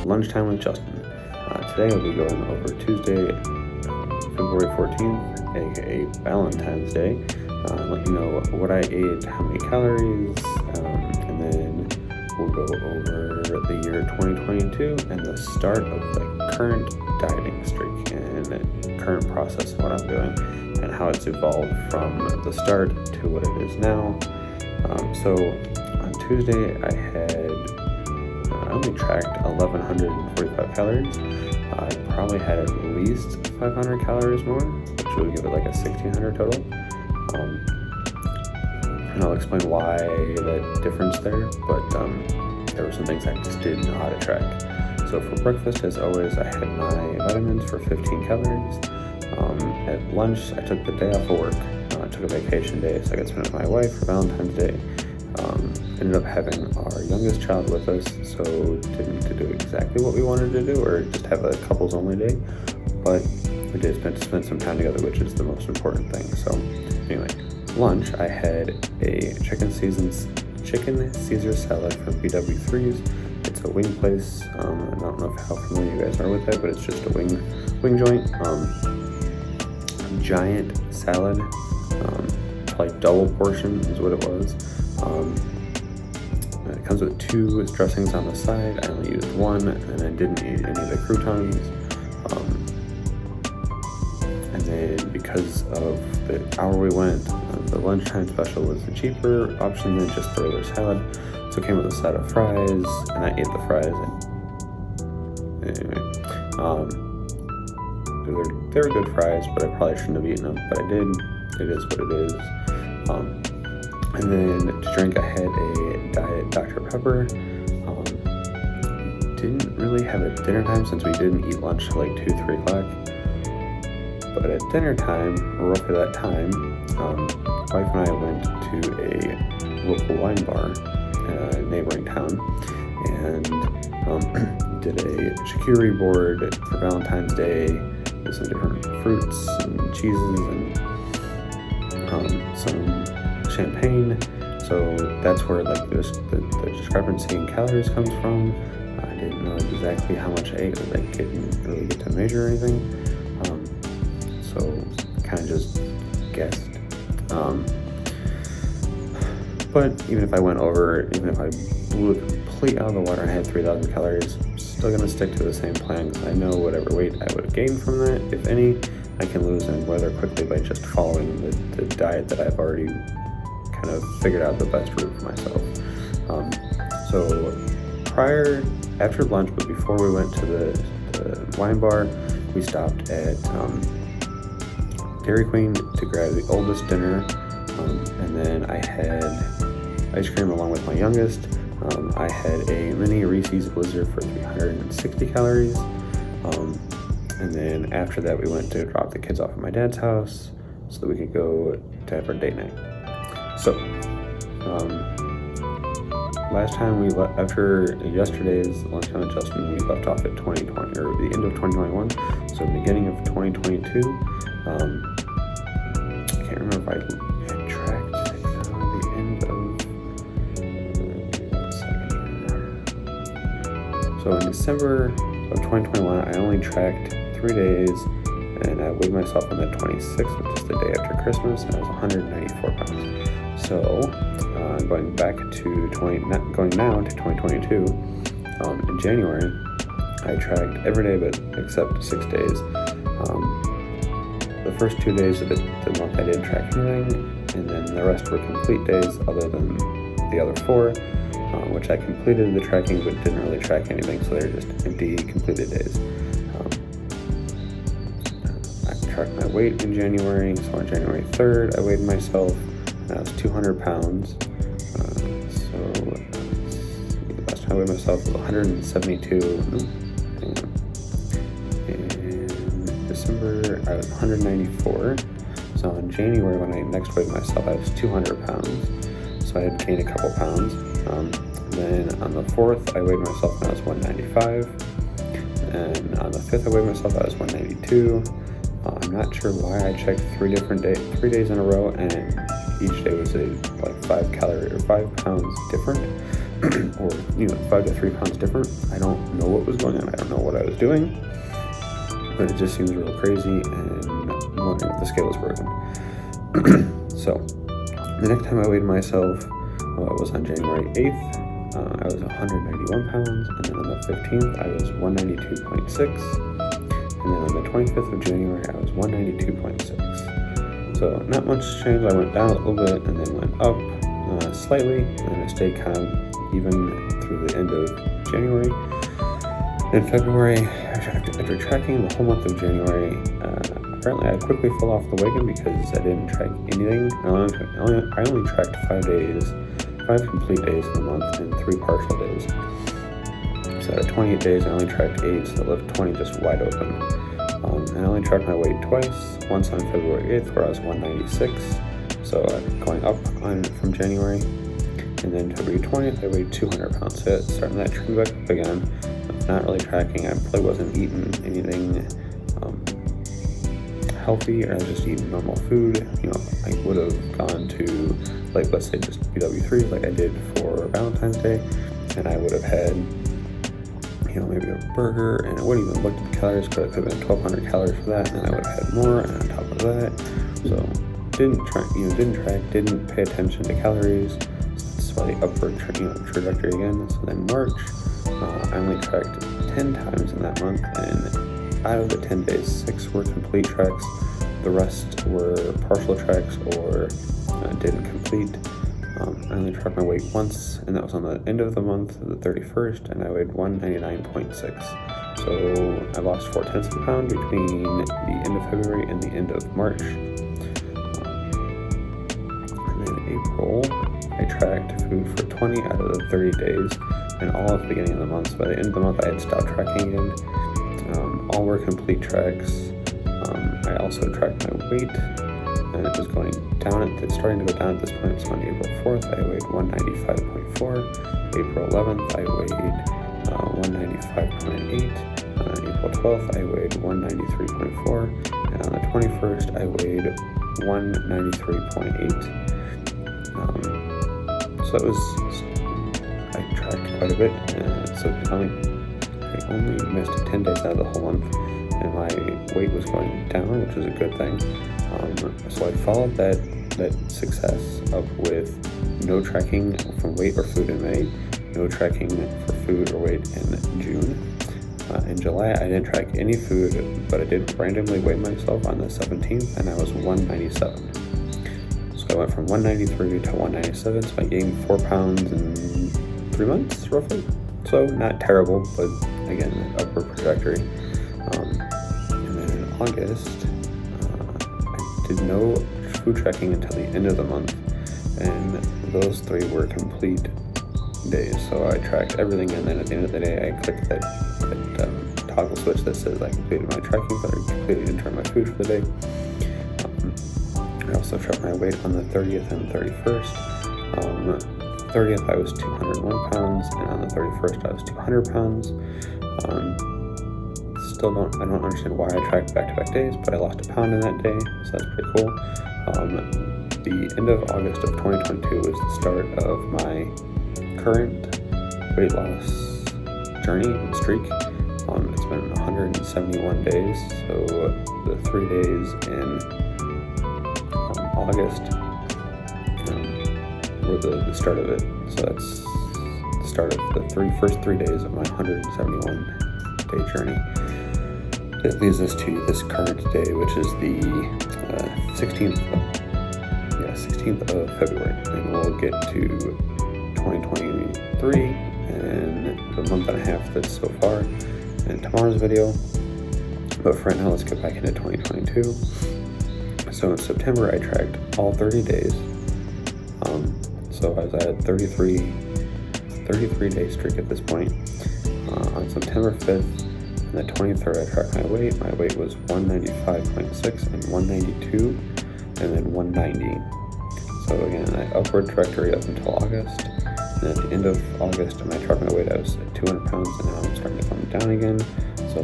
Lunchtime with Justin. Today I'll be going over Tuesday, February 14th, aka Valentine's Day. Let you know what I ate, how many calories, and then we'll go over the year 2022 and the start of the current dieting streak and current process of what I'm doing and how it's evolved from the start to what it is now. So on Tuesday I only tracked 1,145 calories. I probably had at least 500 calories more, which would give it like a 1,600 total. And I'll explain why that difference there, but there were some things I just didn't know how to track. So for breakfast, as always, I had my vitamins for 15 calories. At lunch, I took the day off of work. I took a vacation day so I could spend it with my wife for Valentine's Day. Ended up having our youngest child with us, so didn't get to do exactly what we wanted to do or just have a couples only day, but we did spend some time together, which is the most important thing. So anyway, lunch, I had a chicken Caesar salad from BW3's. It's a wing place. I don't know how familiar you guys are with that, but it's just a wing joint. Giant salad, like double portion is what it was. It comes with 2 dressings on the side. I only used one, and I didn't eat any of the croutons. And then because of the hour we went, the lunchtime special was a cheaper option than just the regular salad. So it came with a set of fries, and I ate the fries. Anyway, they were good fries, but I probably shouldn't have eaten them, but I did. It is what it is. And then to drink, I had a Diet Dr. Pepper. Didn't really have a dinner time since we didn't eat lunch till like 2-3 o'clock. But at dinner time, or roughly that time, wife and I went to a local wine bar in a neighboring town and did a charcuterie board for Valentine's Day with some different fruits and cheeses and some champagne. So that's where like the discrepancy in calories comes from. I didn't know exactly how much I ate because I didn't really get to measure anything. So kind of just guessed. But even if I went over, even if I blew it complete out of the water and had 3,000 calories, I'm still gonna stick to the same plan because I know whatever weight I would have gained from that, if any, I can lose and rather quickly by just following the diet that I've already kind of figured out the best route for myself. So after lunch, but before we went to the wine bar, we stopped at Dairy Queen to grab the oldest dinner, and then I had ice cream along with my youngest. I had a mini Reese's Blizzard for 360 calories. And then after that, we went to drop the kids off at my dad's house so that we could go to have our date night. So, last time after yesterday's lunchtime with Justin, we left off at 2020, or the end of 2021, so beginning of 2022. I can't remember if I had tracked the end of, So in December of 2021, I only tracked 3 days, and I weighed myself on the 26th, which is the day after Christmas, and I was 194 pounds. So, going now to 2022, in January, I tracked every day except 6 days. The first 2 days of the month I didn't track anything, and then the rest were complete days other than the other 4, which I completed the tracking but didn't really track anything, so they're just empty completed days. I tracked my weight in January, so on January 3rd I weighed myself, and I was 200 pounds. Last time I weighed myself was 172. In December I was 194. So in January when I next weighed myself I was 200 pounds. So I had gained a couple pounds. Then on the 4th I weighed myself and I was 195. And on the 5th I weighed myself, I was 192. I'm not sure why I checked 3 days in a row, and each day was like 5 pounds different. or 5 to 3 pounds different. I don't know what was going on. I don't know what I was doing, but it just seems real crazy, and I'm wondering if the scale is broken. So the next time I weighed myself was on January 8th. I was 191 pounds, and then on the 15th I was 192.6, and then on the 25th of January I was 192.6. So not much change. I went down a little bit and then went up slightly, and I stayed kind of even through the end of January. In February, after tracking the whole month of January, apparently I quickly fell off the wagon because I didn't track anything. I only tracked 5 complete days in the month and 3 partial days. So out of 28 days, I only tracked 8, so I left 20 just wide open. And I only tracked my weight twice, once on February 8th where I was 196, so going up from January. And then February 20th, I weighed 200 pounds, so starting that trend back up again. Not really tracking. I probably wasn't eating anything healthy, or I was just eating normal food. I would have gone to, like, let's say just BW3 like I did for Valentine's Day, and I would have had maybe a burger, and I wouldn't even looked at the calories because it could have been 1,200 calories for that, and then I would have had more, and on top of that, so didn't track, didn't pay attention to calories. Slightly upward trajectory again. So then March, I only tracked 10 times in that month, and out of the 10 days, 6 were complete tracks. The rest were partial tracks or didn't complete. I only tracked my weight once, and that was on the end of the month, the 31st, and I weighed 199.6. So I lost 0.4 of a pound between the end of February and the end of March. And then April, I tracked food for 20 out of the 30 days, and all at the beginning of the month. So by the end of the month, I had stopped tracking again. All were complete tracks. I also tracked my weight, and it was going down. It's starting to go down at this point. So on April 4th, I weighed 195.4. April 11th, I weighed 195.8. On April 12th, I weighed 193.4, and on the 21st, I weighed 193.8. So it was, I tracked quite a bit, so I only missed 10 days out of the whole month, and my weight was going down, which is a good thing. So I followed that success up with no tracking from weight or food in May, no tracking for food or weight in June. In July, I didn't track any food, but I did randomly weigh myself on the 17th, and I was 197. So I went from 193 to 197, so I gained 4 pounds in 3 months, roughly. So not terrible, but again, an upward trajectory. And then in August, I did no food tracking until the end of the month, and those 3 were complete days. So I tracked everything, and then at the end of the day, I clicked that toggle switch that says I completed my tracking, but I completely didn't turn my food for the day. I also tracked my weight on the 30th and 31st. 30th I was 201 pounds, and on the 31st I was 200 pounds. I don't understand why I tracked back-to-back days, but I lost a pound in that day, so that's pretty cool. The end of August of 2022 was the start of my current weight loss journey and streak. It's been 171 days, so the 3 days in August were the start of it. So that's the start of the first 3 days of my 171-day journey. It leads us to this current day, which is the 16th of February, and we'll get to 2023 and the month and a half that's so far in tomorrow's video. But for right now, let's get back into 2022. So in September, I tracked all 30 days. So I was at a 33-day streak at this point. On September 5th and the 23rd, I tracked my weight. My weight was 195.6 and 192, and then 190. So again, an upward trajectory up until August. And at the end of August, when I tracked my weight, I was at 200 pounds, and now I'm starting to come down again. So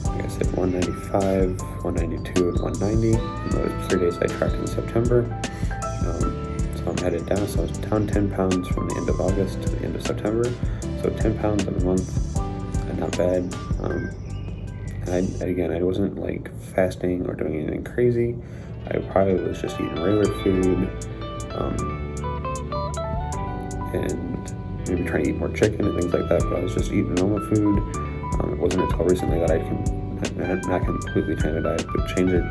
like I said, 195, 192, and 190. And those 3 days I tracked in September. So I'm headed down. So I was down 10 pounds from the end of August to the end of September. So 10 pounds in a month, not bad. And I wasn't like fasting or doing anything crazy. I probably was just eating regular food, and maybe trying to eat more chicken and things like that, but I was just eating normal food. It wasn't until recently that I not completely change the diet, but change it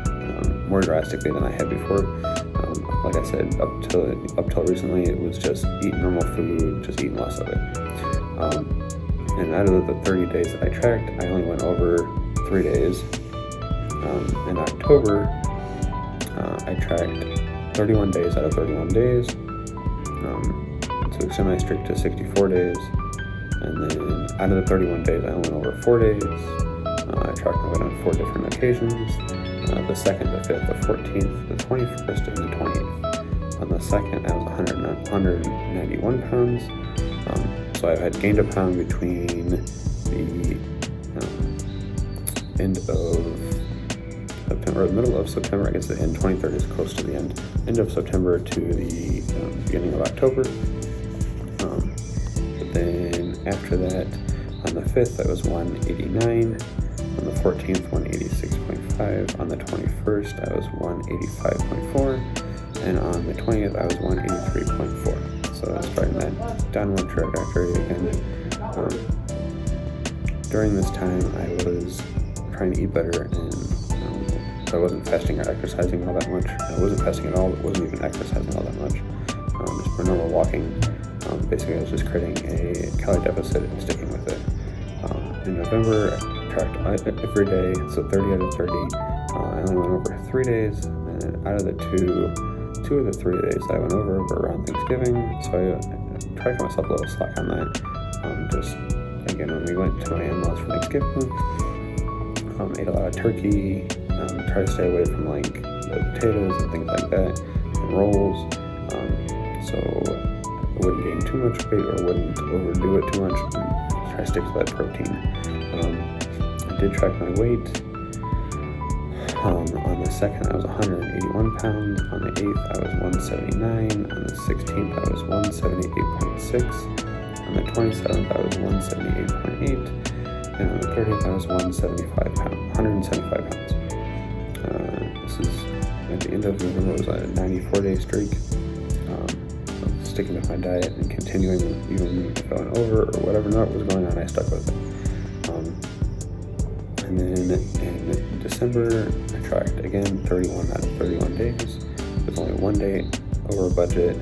more drastically than I had before. Like I said, up till recently, it was just eating normal food, just eating less of it. And out of the 30 days that I tracked, I only went over 3 days. In October, I tracked 31 days out of 31 days. So extend my streak to 64 days. And then out of the 31 days, I only went over 4 days. I tracked my weight on 4 different occasions. The 2nd, the 5th, the 14th, the 21st, and the 28th. On the 2nd, I was 191 pounds. So I had gained a pound between the end of September, or the middle of September. I guess the end 23rd is close to the end of September to the beginning of October. But then after that, on the 5th, I was 189. On the 14th, 186.5. On the 21st, I was 185.4. And on the 20th, I was 183.4. So I was starting that downward trajectory again. During this time, I was trying to eat better, and I wasn't fasting or exercising all that much. I wasn't fasting at all. It wasn't even exercising all that much. Just for normal walking. Basically, I was just creating a calorie deficit and sticking with it. In November, I tracked every day, so 30 out of 30. I only went over 3 days, and out of the two of the 3 days that I went over were around Thanksgiving, so I tried to cut myself a little slack on that. Just, again, when we went to my in-laws for Thanksgiving, ate a lot of turkey, tried to stay away from like the potatoes and things like that, and rolls, so I wouldn't gain too much weight or wouldn't overdo it too much, and try to stick to that protein. I did track my weight. On the 2nd, I was 181 pounds. On the 8th, I was 179. On the 16th, I was 178.6. On the 27th, I was 178.8. And on the 30th, I was 175 pounds. This is at the end of November. It was a 94-day streak. Sticking with my diet and continuing, even if I went over or whatever not was going on, I stuck with it. And then in December, I tracked again 31 out of 31 days, with only 1 day over budget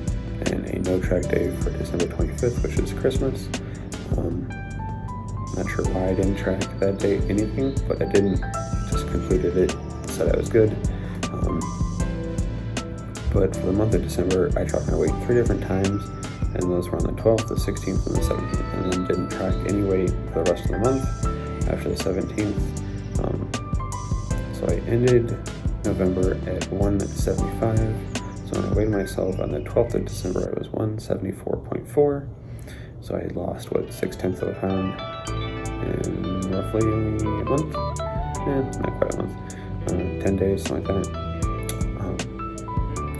and a no track day for December 25th, which is Christmas. Not sure why I didn't track that day anything, but I didn't. Just concluded it, said I was good. But for the month of December, I tracked my weight 3 different times, and those were on the 12th, the 16th, and the 17th, and then didn't track any weight for the rest of the month after the 17th. So I ended November at 175. So when I weighed myself on the 12th of December, I was 174.4. So I had lost, 0.6 of a pound in roughly a month? Not quite a month. 10 days, something like that.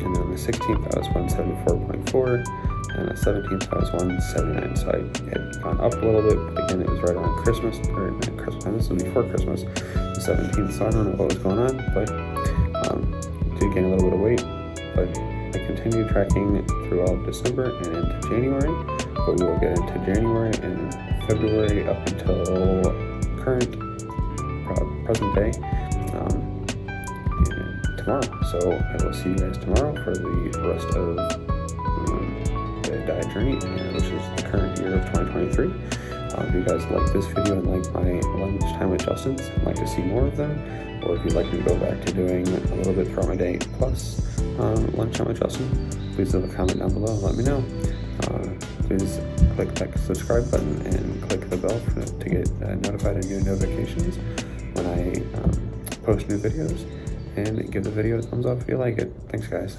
And then on the 16th, I was 174.4. And on the 17th, I was 179. So I had gone up a little bit, but again, it was right around Christmas, or not Christmas time, this was before Christmas, the 17th. So I don't know what was going on, but did gain a little bit of weight. But I continued tracking throughout December and into January. But we will get into January and February up until present day. Tomorrow. So I will see you guys tomorrow for the rest of the diet journey, which is the current year of 2023. If you guys like this video and like my lunchtime adjustments and like to see more of them, or if you'd like me to go back to doing a little bit throughout my day plus lunchtime adjustment, please leave a comment down below and let me know. Please click that subscribe button and click the bell to get notified of new notifications when I post new videos. And give the video a thumbs up if you like it. Thanks, guys.